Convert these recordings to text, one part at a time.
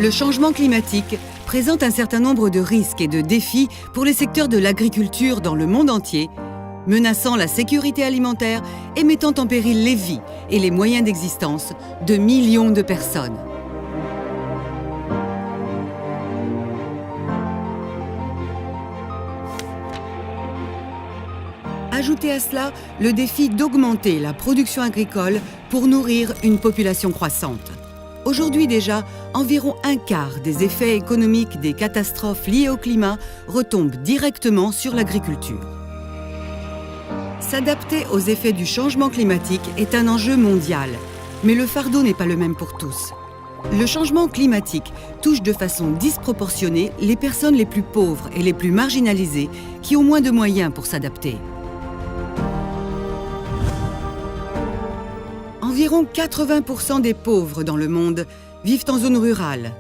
Le changement climatique présente un certain nombre de risques et de défis pour les secteurs de l'agriculture dans le monde entier, menaçant la sécurité alimentaire et mettant en péril les vies et les moyens d'existence de millions de personnes. Ajoutez à cela le défi d'augmenter la production agricole pour nourrir une population croissante. Aujourd'hui déjà, environ un quart des effets économiques des catastrophes liées au climat retombent directement sur l'agriculture. S'adapter aux effets du changement climatique est un enjeu mondial, mais le fardeau n'est pas le même pour tous. Le changement climatique touche de façon disproportionnée les personnes les plus pauvres et les plus marginalisées qui ont moins de moyens pour s'adapter. Environ 80% des pauvres dans le monde vivent en zone rurale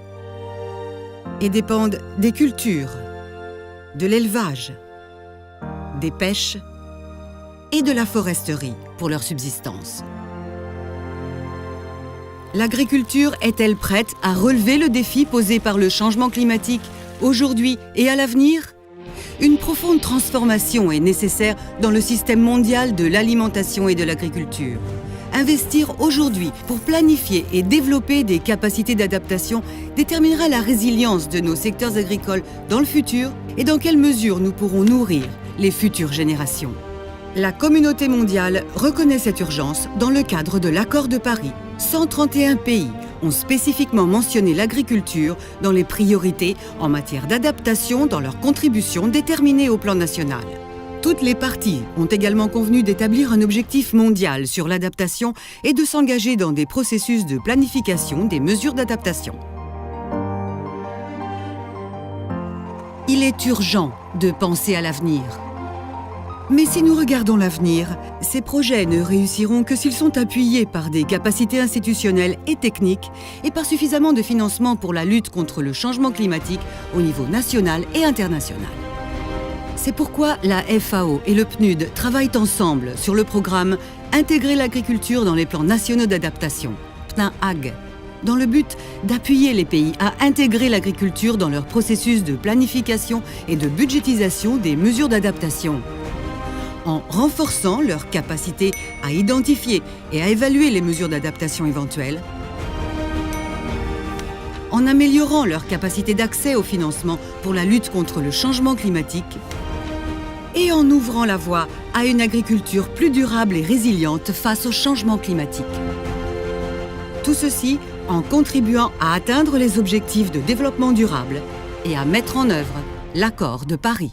et dépendent des cultures, de l'élevage, des pêches et de la foresterie pour leur subsistance. L'agriculture est-elle prête à relever le défi posé par le changement climatique aujourd'hui et à l'avenir? Une profonde transformation est nécessaire dans le système mondial de l'alimentation et de l'agriculture. Investir aujourd'hui pour planifier et développer des capacités d'adaptation déterminera la résilience de nos secteurs agricoles dans le futur et dans quelle mesure nous pourrons nourrir les futures générations. La communauté mondiale reconnaît cette urgence dans le cadre de l'Accord de Paris. 131 pays ont spécifiquement mentionné l'agriculture dans les priorités en matière d'adaptation dans leurs contributions déterminées au plan national. Toutes les parties ont également convenu d'établir un objectif mondial sur l'adaptation et de s'engager dans des processus de planification des mesures d'adaptation. Il est urgent de penser à l'avenir. Mais si nous regardons l'avenir, ces projets ne réussiront que s'ils sont appuyés par des capacités institutionnelles et techniques et par suffisamment de financement pour la lutte contre le changement climatique au niveau national et international. C'est pourquoi la FAO et le PNUD travaillent ensemble sur le programme « Intégrer l'agriculture dans les plans nationaux d'adaptation » (PNAAG), dans le but d'appuyer les pays à intégrer l'agriculture dans leur processus de planification et de budgétisation des mesures d'adaptation, en renforçant leur capacité à identifier et à évaluer les mesures d'adaptation éventuelles, en améliorant leur capacité d'accès au financement pour la lutte contre le changement climatique et en ouvrant la voie à une agriculture plus durable et résiliente face au changement climatique. Tout ceci en contribuant à atteindre les objectifs de développement durable et à mettre en œuvre l'Accord de Paris.